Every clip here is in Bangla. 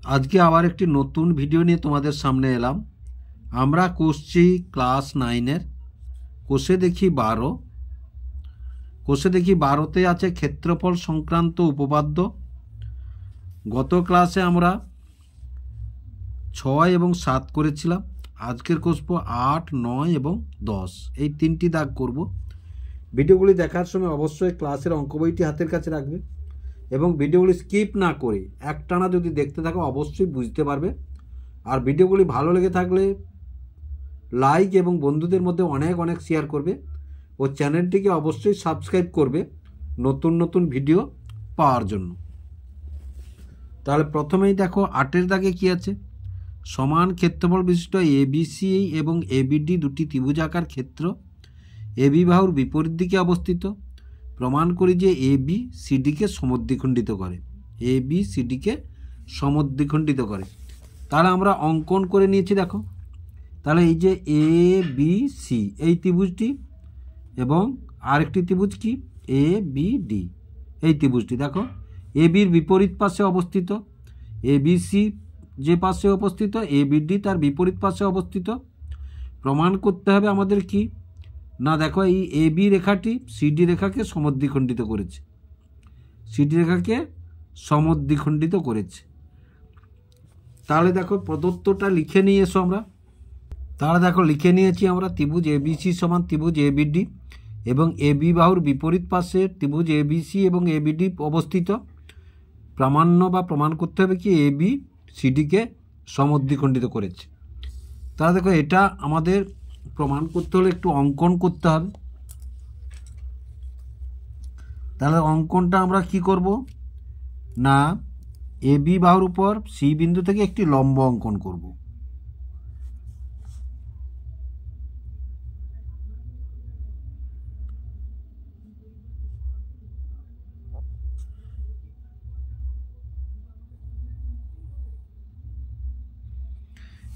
আজকে আবার একটি নতুন ভিডিও নিয়ে তোমাদের সামনে এলাম। আমরা করছি ক্লাস 9-এর কোষে দেখি 12। কোষে দেখি 12তে আছে ক্ষেত্রফল সংক্রান্ত উপপাদ্য। গত ক্লাসে আমরা 6 এবং 7 করেছিলাম। আজকের করব 8, 9 এবং 10, এই 3টি দাগ করব। ভিডিওগুলি দেখার সময় অবশ্যই ক্লাসের অঙ্ক বইটি হাতের কাছে রাখবে এবং ভিডিওগুলি স্কিপ না করে একটানা যদি দেখতে থাকো অবশ্যই বুঝতে পারবে। আর ভিডিওগুলি ভালো লেগে থাকলে লাইক এবং বন্ধুদের মধ্যে অনেক অনেক শেয়ার করবে ও চ্যানেলটিকে অবশ্যই সাবস্ক্রাইব করবে নতুন নতুন ভিডিও পাওয়ার জন্য। তাহলে প্রথমেই দেখো 8-এর দাগে কি আছে, সমান ক্ষেত্রফল বিশিষ্ট এবিসি এবং এবিডি দুটি ত্রিভুজাকার ক্ষেত্র এবি বাহুর বিপরীত দিকে অবস্থিত। প্রমাণ করি যে এবি সিডিকে সমদ্বিখণ্ডিত করে। এবি সিডিকে সমদ্বিখণ্ডিত করে। তাহলে আমরা অঙ্কন করে নিয়েছি। দেখো তাহলে এই যে এ বি সি এই ত্রিভুজটি এবং আরেকটি ত্রিভুজ কি এ বি ডি, এই ত্রিভুজটি দেখো এবির বিপরীত পাশে অবস্থিত। এবিসি যে পাশে অবস্থিত, এবিডি তার বিপরীত পাশে অবস্থিত। প্রমাণ করতে হবে আমাদের কি না, দেখো এই এবি রেখাটি সিডি রেখাকে সমদ্বিখণ্ডিত করেছে, সিডি রেখাকে সমদ্বিখণ্ডিত করেছে। তাহলে দেখো প্রদত্তটা লিখে নিয়ে এসো আমরা। তাহলে দেখো লিখে নিয়েছি আমরা ত্রিভুজ এবিসি সমান ত্রিভুজ এবিডি এবং এবি বাহুর বিপরীত পাশে ত্রিভুজ এবিসি এবং এবিডি অবস্থিত। প্রামাণ্য বা প্রমাণ করতে হবে কি এবি সিডিকে সমদ্বিখণ্ডিত করেছে। তাহলে দেখো এটা আমাদের প্রমাণ করতে হলে একটু অঙ্কন করতে হবে। তাহলে অঙ্কনটা আমরা কি করব না, এবি বাহুর উপর সি বিন্দু থেকে একটি লম্ব অঙ্কন করব।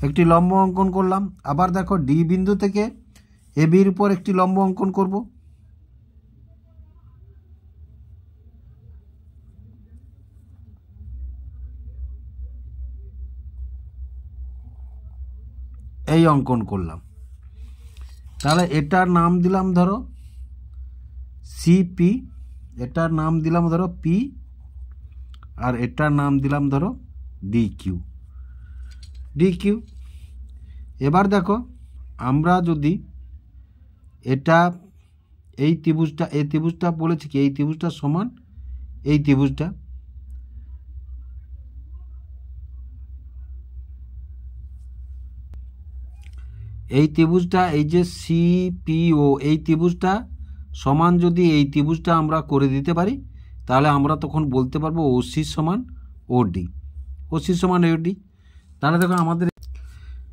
একটি লম্ব অঙ্কন করলাম। আবার দেখো ডি বিন্দু থেকে এবির উপর একটি লম্ব অঙ্কন করব। এই অঙ্কন করলাম। তাহলে এটার নাম দিলাম ধরো সিপি, এটার নাম দিলাম ধরো পি, আর এটার নাম দিলাম ধরো ডিকিউ, ডিকিউ। এবার দেখো আমরা যদি এটা এই ত্রিভুজটা বলেছি কি এই ত্রিভুজটা সমান এই ত্রিভুজটা, এই ত্রিভুজটা এই যে সিপিও এই ত্রিভুজটা সমান যদি এই ত্রিভুজটা আমরা করে দিতে পারি তাহলে আমরা তখন বলতে পারবো ওসি সমান ওডি, ওসি সমান ওডি। তাহলে দেখো আমাদের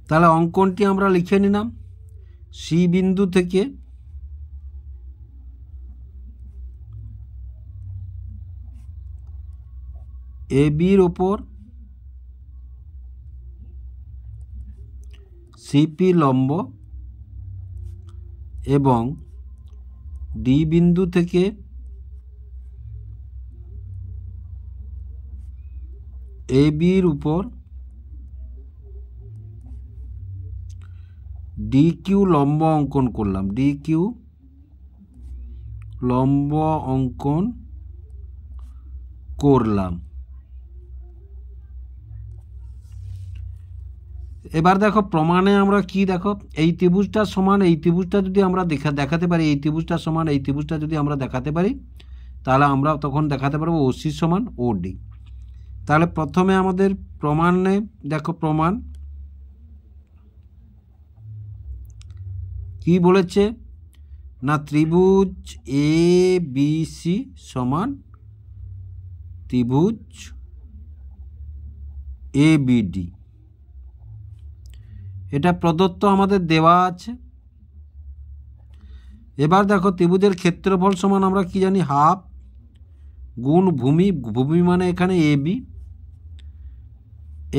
তাহলে অঙ্কনটি আমরা লিখে নিলাম। সি বিন্দু থেকে এবির ওপর সিপি লম্ব এবং ডি বিন্দু থেকে এবির উপর ডিকিউ লম্ব অঙ্কন করলাম, ডিকিউ লম্ব অঙ্কন করলাম। এবার দেখো প্রমাণে আমরা কি, দেখো এই ত্রিভুজটা সমান এই ত্রিভুজটা যদি আমরা দেখাতে পারি, এই ত্রিভুজটা সমান এই ত্রিভুজটা যদি আমরা দেখাতে পারি তাহলে আমরা তখন দেখাতে পারবো ওসি সমান ওডি। তাহলে প্রথমে আমাদের প্রমাণে দেখো প্রমাণ কি বলেছে না, ত্রিভুজ এ বি সি সমান ত্রিভুজ এ বিডি, এটা প্রদত্ত আমাদের দেওয়া আছে। এবার দেখো ত্রিভুজের ক্ষেত্রফল সমান আমরা কি জানি হাফ গুণ ভূমি, ভূমি মানে এখানে এবি,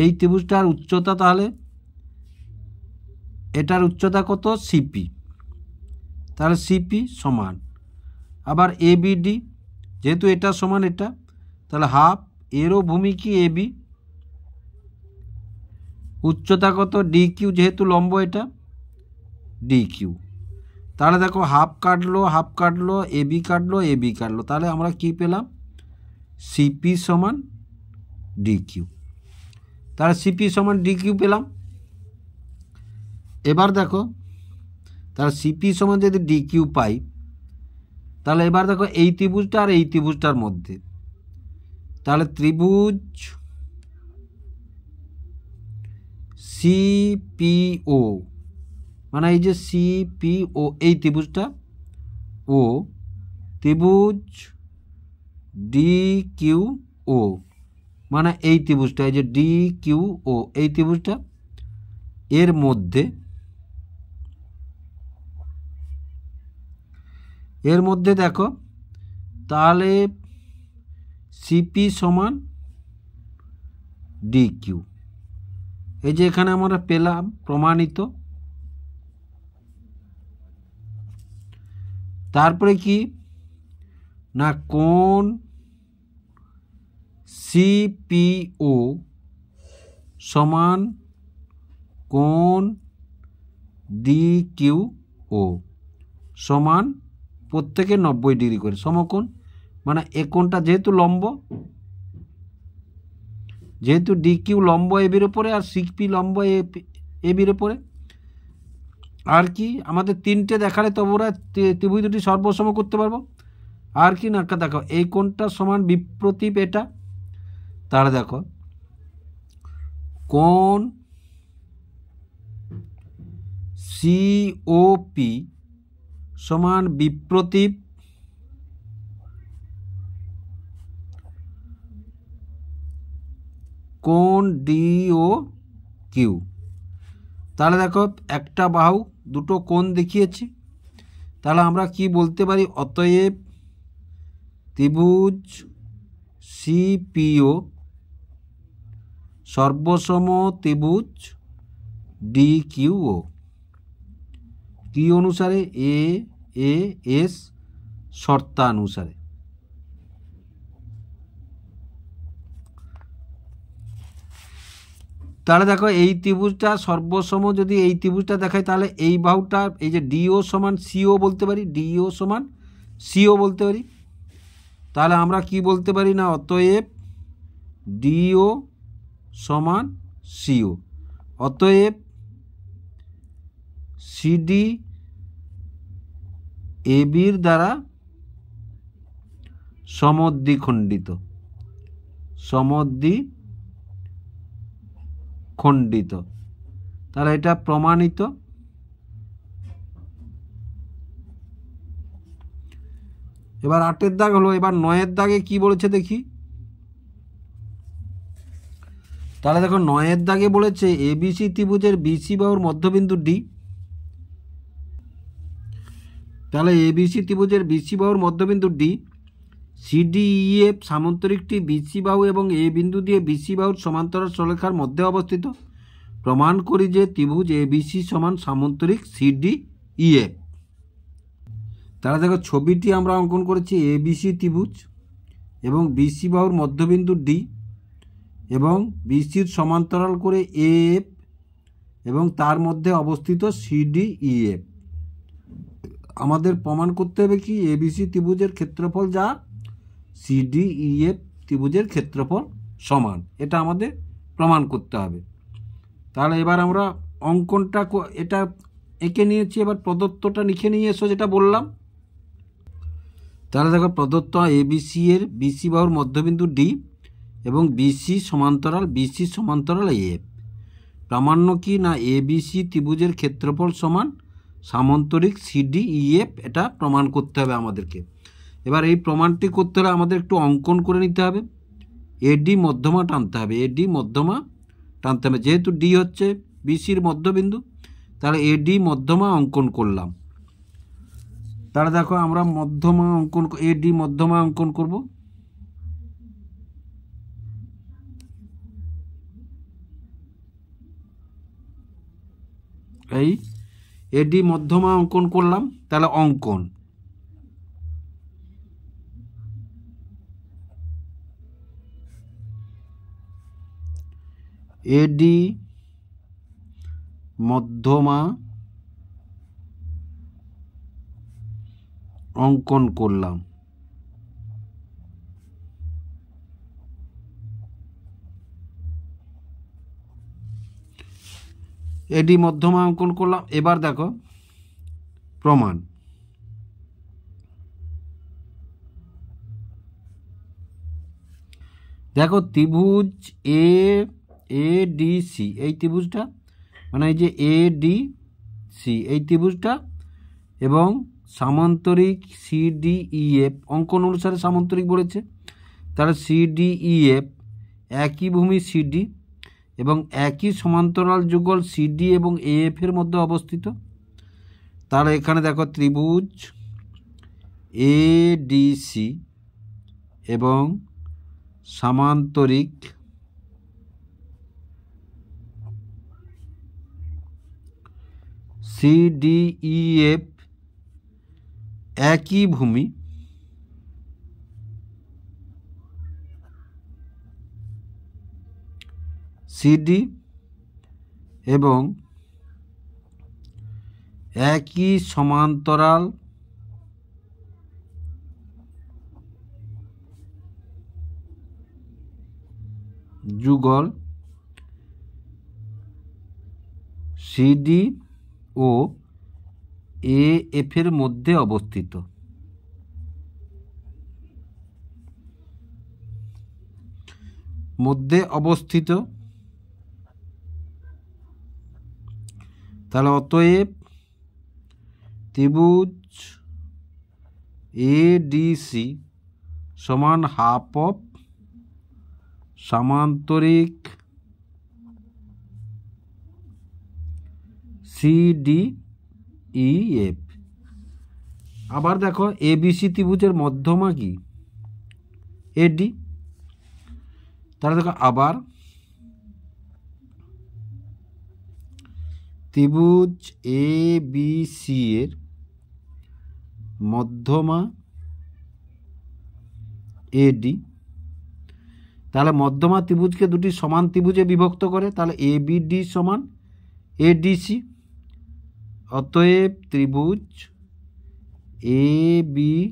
এই ত্রিভুজটার উচ্চতা তাহলে এটার উচ্চতা কত সিপি, তাহলে সিপি সমান আবার এবিডি, যেহেতু এটা সমান এটা তাহলে হাফ এরও ভূমি কি এবি উচ্চতা কত, ডি কিউ, যেহেতু লম্ব এটা ডি কিউ। তাহলে দেখো হাফ কাটলো, এবি কাটলো, তাহলে আমরা কি পেলাম, সিপি সমান ডি কিউ। তাহলে সিপি সমান ডি কিউ পেলাম। এবার দেখো, তাহলে সিপি সমান যদি ডি কিউ পাই, তাহলে এবার দেখো এই ত্রিভুজটা আর এই ত্রিভুজটার মধ্যে, তাহলে ত্রিভুজ সিপিও, মানে এই যে সিপিও, এই ত্রিভুজটা, ও ত্রিভুজ ডি কিউ ও, মানে এই ত্রিভুজটা, এই যে ডি কিউ ও, এই ত্রিভুজটা এর মধ্যে দেখো, তাহলে সিপি সমান ডি কিউ, এই যে এখানে আমরা পেলাম প্রমাণিত। তারপরে কি না, কোণ সিপিও সমান কোণ ডি কিউ ও সমান প্রত্যেকে 90 ডিগ্রি করে সমকোণ, মানে এ কোণটা যেহেতু লম্ব, যেহেতু ডি কিউ লম্ব এবির ওপরে আর সিপি লম্ব এবির ওপরে, আর কি আমাদের তিনটে দেখালে তবে ওরা ত্রিভুজ দুটি সর্বসম করতে পারবো। আর কি না, দেখো এই কোণটা সমান বিপ্রতীপ এটা, তাহলে দেখো কোণ সিওপি সমান বিপ্রতীপ কোণ ডিও কিউ। তাহলে দেখো একটা বাহু দুটো কোণ দেখিয়েছি, তাহলে আমরা কি বলতে পারি, অতএব ত্রিভুজ সিপিও সর্বসম ত্রিভুজ ডি কিউ ও, কি অনুসারে, এ এস শর্তানুসারে। তাহলে দেখো এই ত্রিভুজটা সর্বসম যদি এই ত্রিভুজটা দেখায়, তাহলে এই বাহুটা এই যে ডিও সমান সিও বলতে পারি, ডিও সমান সিও বলতে পারি। তাহলে আমরা কি বলতে পারি না, অতএব ডিও সমান সিও, অতএব সিডি এবির দ্বারা সমদ্বিখণ্ডিত, তাহলে এটা প্রমাণিত। এবার 8 দাগ হলো, এবার 9 দাগে কি বলেছে দেখি। তাহলে দেখো 9 দাগে বলেছে এবিসি ত্রিভুজের বিসি বাহুর মধ্যবিন্দু ডি, তাহলে এবিসি ত্রিভুজের বিসি বাহুর মধ্যবিন্দু ডি, সিডিইএফ সামান্তরিকটি বিসি বাহু এবং এ বিন্দু দিয়ে বিসি বাহুর সমান্তরাল সরলরেখার মধ্যে অবস্থিত। প্রমাণ করি যে ত্রিভুজ এবিসি সমান সামান্তরিক সিডিইএফ। তাহলে দেখো ছবিটি আমরা অঙ্কন করেছি এবিসি ত্রিভুজ এবং বিসি বাহুর মধ্যবিন্দু ডি এবং বিসির সমান্তরাল করে এএফ এবং তার মধ্যে অবস্থিত সিডিইএফ। আমাদের প্রমাণ করতে হবে কি, এবিসি ত্রিভুজের ক্ষেত্রফল যা সিডিইএফ ত্রিভুজের ক্ষেত্রফল সমান, এটা আমাদের প্রমাণ করতে হবে। তাহলে এবার আমরা অঙ্কনটা এটা এঁকে নিয়েছি, এবার প্রদত্তটা লিখে নিয়ে এসো যেটা বললাম। তাহলে দেখো প্রদত্ত এবিসি এর বিসি বাহুর মধ্যবিন্দু ডি এবং বিসি সমান্তরাল এএফ। প্রামাণ্য কি না, এবিসি ত্রিভুজের ক্ষেত্রফল সমান সামান্তরিক সিডিইএফ, এটা প্রমাণ করতে হবে আমাদেরকে। এবার এই প্রমাণটি করতে হলে আমাদের একটু অঙ্কন করে নিতে হবে, এডি মধ্যমা টানতে হবে, যেহেতু ডি হচ্ছে বিসির মধ্যবিন্দু, তাহলে এডি মধ্যমা অঙ্কন করলাম। তাহলে দেখো আমরা এডি মধ্যমা অঙ্কন করব। এই এডি মধ্যমা অঙ্কন করলাম, তাহলে অঙ্কন এডি মধ্যমা অঙ্কন করলাম। এডি মধ্যমা অঙ্কন করলাম। এবার দেখো প্রমাণ। দেখো ত্রিভুজ ADC, এই ত্রিভুজটা মানে এই যে ADC এই ত্রিভুজটা এবং সামান্তরিক CDEF অঙ্কন অনুসারে সামান্তরিক বলেছে, তাহলে CDEF একই ভূমি CD এবং একই সমান্তরাল যুগল CD এবং AF এর মধ্যে অবস্থিত। তাহলে এখানে দেখো ত্রিভুজ ADC এবং সামান্তরিক CDEF একই ভূমি CD এবং একই সমান্তরাল যুগল CD ও AF এর মধ্যে অবস্থিত। তাহলে অতএব ত্রিভুজ ADC সমান হাফ অফ সামান্তরিক CDEF। আবার দেখো ABC ত্রিভুজের মধ্যমা কি AD। তাহলে দেখো আবার ত্রিভুজ ABC এর মধ্যমা AD। তাহলে মধ্যমা ত্রিভুজকে দুটি সমান ত্রিভুজে বিভক্ত করে, তাহলে ABD সমান ADC। অতএব ত্রিভুজ ABD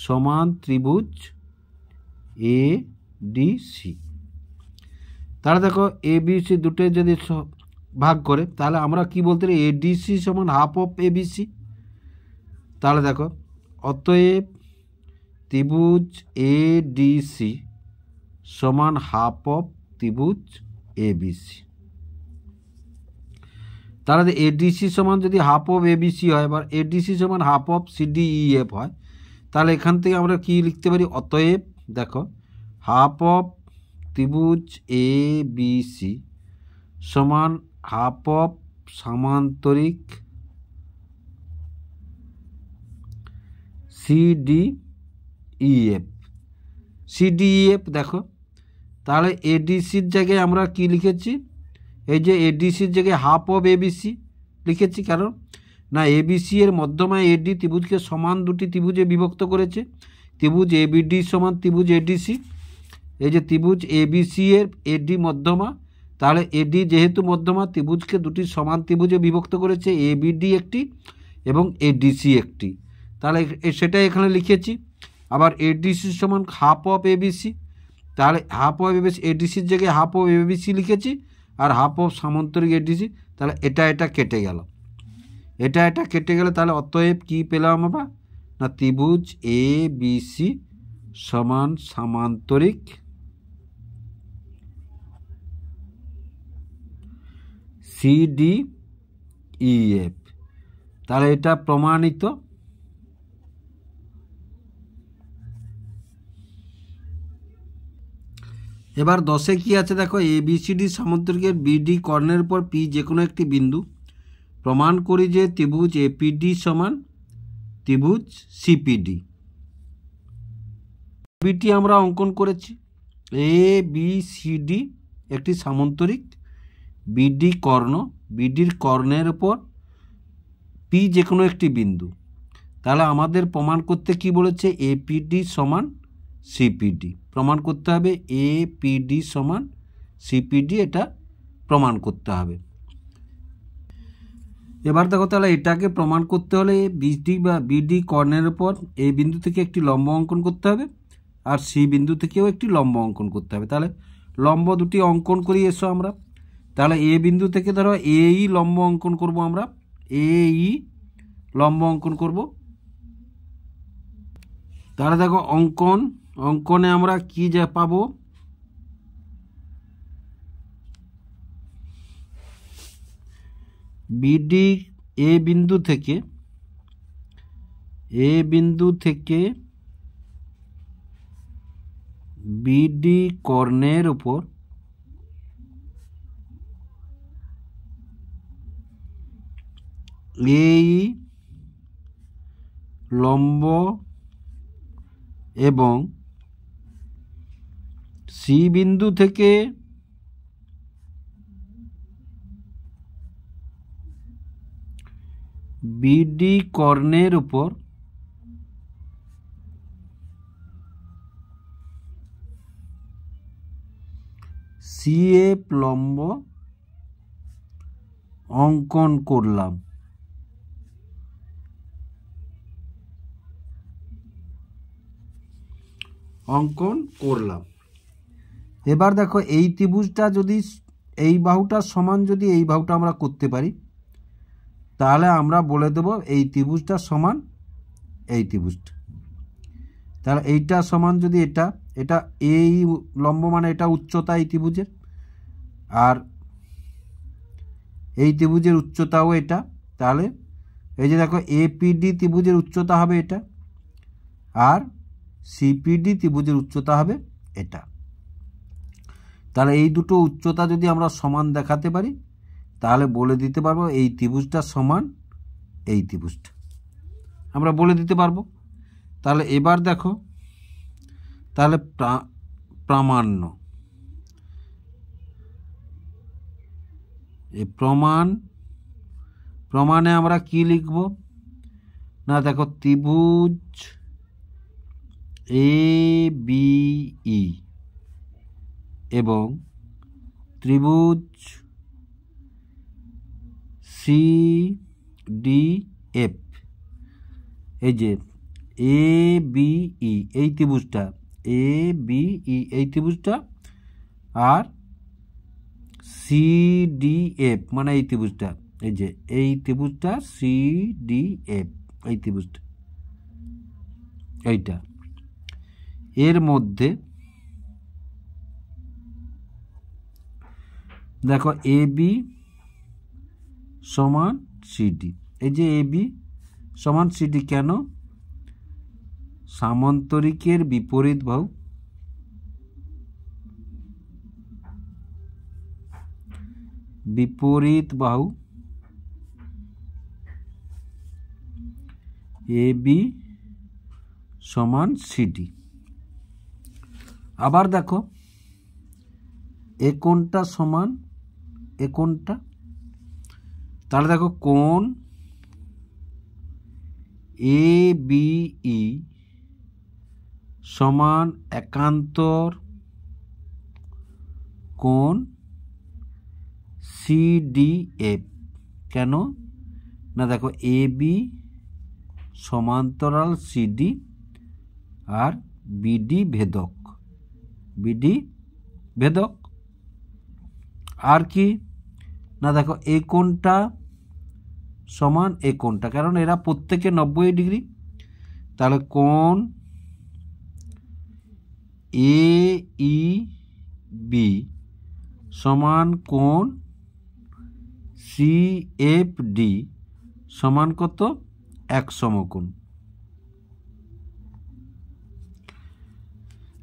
সমান ত্রিভুজ ADC। তাহলে দেখো ABC দুটো যদি ভাগ করে তাহলে আমরা কি বলতে পারি ADC সমান হাফ অফ ABC। তাহলে দেখো অতএব ত্রিভুজ ADC সমান হাফ অফ ত্রিভুজ ABC। তাহলে ADC সমান যদি হাফ অফ ABC হয় বা ADC সমান হাফ অফ CDEF হয়, তাহলে এখান থেকে আমরা কি লিখতে পারি অতএব দেখো হাফ অফ ত্রিভুজ ABC সমান হাফ অফ সামান্তরিক CDEF দেখো তাহলে ADCর জায়গায় আমরা কি লিখেছি, এই যে ADCর জায়গায় হাফ অফ ABC লিখেছি, কারণ না ABC এর মধ্যমা AD ত্রিভুজকে সমান দুটি ত্রিভুজে বিভক্ত করেছে। ত্রিভুজ ABD সমান ত্রিভুজ ADC। এই যে ত্রিভুজ ABC এর AD মধ্যমা, তাহলে AD যেহেতু মধ্যমা ত্রিভুজকে দুটি সমান ত্রিভুজে বিভক্ত করেছে, ABD একটি এবং ADC একটি। তাহলে সেটাই এখানে লিখেছি। আবার ADC সমান হাফ অফ ABC, তাহলে হাফ অফ ABC ADCর জায়গায় হাফ অফ ABC লিখেছি আর হাফ অফ সামান্তরিক ADC। তাহলে এটা কেটে গেল, এটা কেটে গেলে তাহলে অতএব কি পেলাম আমরা না ত্রিভুজ ABC সমান সামান্তরিক CDEF। তাহলে এটা প্রমাণিত। এবার 10-এ কি আছে দেখো ABCD সামান্তরিকের BD কর্ণের উপর P যে কোনো একটি বিন্দু, প্রমাণ করি যে ত্রিভুজ APD সমান ত্রিভুজ CPD। বিটি আমরা অঙ্কন করেছি, ABCD একটি সামান্তরিক, BD কর্ণ, BDর কর্ণের উপর P যে কোনো একটি বিন্দু। তাহলে আমাদের প্রমাণ করতে কি বলেছে APD সমান CPD। প্রমাণ করতে হবে APD সমান CPD, এটা প্রমাণ করতে হবে। এবার দেখো তাহলে এটাকে প্রমাণ করতে হলে বিডি বা বিডি কর্ণের উপর এই বিন্দু থেকে একটি লম্ব অঙ্কন করতে হবে, আর সি বিন্দু থেকেও একটি লম্ব অঙ্কন করতে হবে। তাহলে লম্ব দুটি অঙ্কন করি এসো আমরা। তাহলে এ বিন্দু থেকে ধরো এই লম্ব অঙ্কন করব, আমরা এই লম্ব অঙ্কন করব। তাহলে দেখো অঙ্কনে আমরা কি যা পাবো, বিডি এ বিন্দু থেকে বিডি কর্ণের উপর এই লম্ব এবং সি বিন্দু থেকে বিডি কর্ণের উপর সিএফ লম্ব অঙ্কন করলাম। এবার দেখো এই ত্রিভুজটা যদি এই বাহুটার সমান যদি এই বাহুটা আমরা করতে পারি, তাহলে আমরা বলে দেব এই ত্রিভুজটা সমান এই ত্রিভুজটা। তাহলে এইটা সমান যদি এটা এটা এই লম্ব মানে এটা উচ্চতা এই ত্রিভুজের, আর এই ত্রিভুজের উচ্চতাও এটা। তাহলে এই যে দেখো এপিডি ত্রিভুজের উচ্চতা হবে এটা, আর সিপিডি ত্রিভুজের উচ্চতা হবে এটা। তাহলে এই দুটো উচ্চতা যদি আমরা সমান দেখাতে পারি, তাহলে বলে দিতে পারবো এই ত্রিভুজটা সমান এই ত্রিভুজটা, আমরা বলে দিতে পারবো। তাহলে এবার দেখো, তাহলে প্রামাণ্য, এই প্রমাণে আমরা কি লিখব না, দেখো ত্রিভুজ এ বি ই এবং ত্রিভুজ সি ডি এফ, এই যে এ বি ই এই ত্রিভুজটা, এ বি ই এই ত্রিভুজটা, আর সি ডি এফ মানে এই ত্রিভুজটা, এই যে এই ত্রিভুজটা সি ডি এফ এই ত্রিভুজটা, এইটা এর মধ্যে দেখো এ বি সমান সিডি। এই যে এ বি সমান সিডি কেন, সামান্তরিকের বিপরীত বাহু এ বি সমান সিডি। আবার দেখো এ কোণটা সমান এ কোণটা, তাহলে দেখো কোণ এ বি ই সমান একান্তর কোণ সিডিএফ। কেন না, দেখো এ বি সমান্তরাল সিডি আর বিডি ভেদক, আর কি না, দেখো এই কোণটা সমান এই কোণটা, কারণ এরা প্রত্যেকে 90 ডিগ্রি। তাহলে কোণ এ ই বি সমান কোণ সি এফ ডি সমান কত, এক সমকোণ।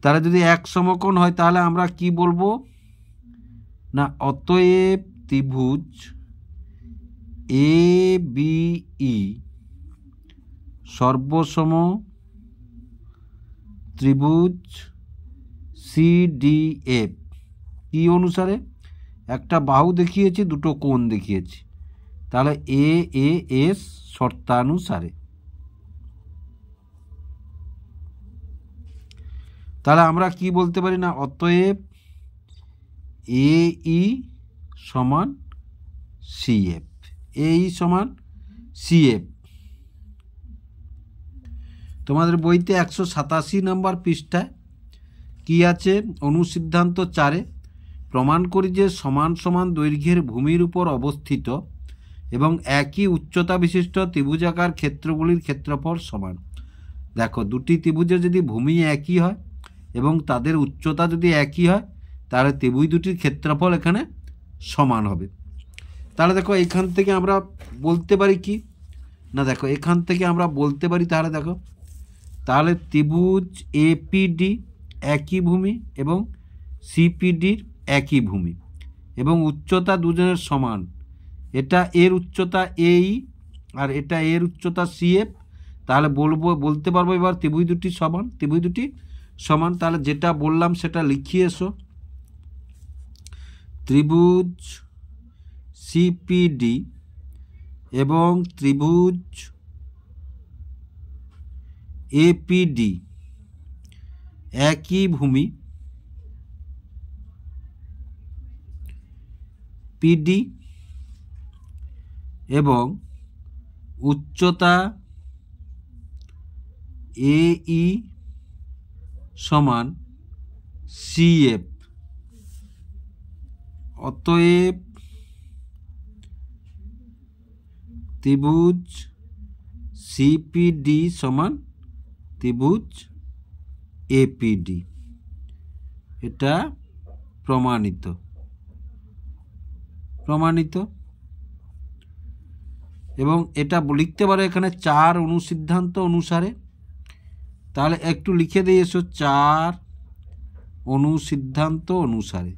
তাহলে যদি এক সমকোণ হয়, তাহলে আমরা কি বলবো না, অতএব ত্রিভুজ এ বি ই সর্বসম ত্রিভুজ সি ডি এফ কি অনুসারে, একটা বাহু দেখিয়েছি, দুটো কোণ দেখিয়েছি, তাহলে এ এস শর্তানুসারে। তাহলে আমরা কি বলতে পারি না, অতএব এ ই সমান CF, AE সমান CF। তোমাদের বইতে 187 নম্বর পৃষ্ঠায় কি আছে? অনুসিদ্ধান্ত 4-এ প্রমাণ করি যে সমান সমান দৈর্ঘ্যের ভূমির উপর অবস্থিত এবং একই উচ্চতা বিশিষ্ট ত্রিভুজাকার ক্ষেত্রগুলির ক্ষেত্রফল সমান। দেখো, দুটি ত্রিভুজের যদি ভূমি একই হয় এবং তাদের উচ্চতা যদি একই হয়, তাহলে ত্রিভুজ দুটির ক্ষেত্রফল এখানে সমান হবে। তাহলে দেখো, এখান থেকে আমরা বলতে পারি কি না, দেখো এখান থেকে আমরা বলতে পারি, তাহলে ত্রিভুজ APD একই ভূমি এবং CPDর একই ভূমি এবং উচ্চতা দুজনের সমান। এটা এর উচ্চতা AE আর এটা এর উচ্চতা CF। তাহলে বলতে পারবো এবার ত্রিভুজ দুটি সমান। তাহলে যেটা বললাম সেটা লিখিয়ে এসো। ত্রিভুজ CPD এবং ত্রিভুজ APD একই ভূমি PD এবং উচ্চতা AE সমান CF। অতএব ত্রিভুজ CPD সমান ত্রিভুজ APD। এটা প্রমাণিত। এবং এটা লিখতে পারো এখানে 4 অনুসিদ্ধান্ত অনুসারে। তাহলে একটু লিখে দিয়ে এসো 4 অনুসিদ্ধান্ত অনুসারে।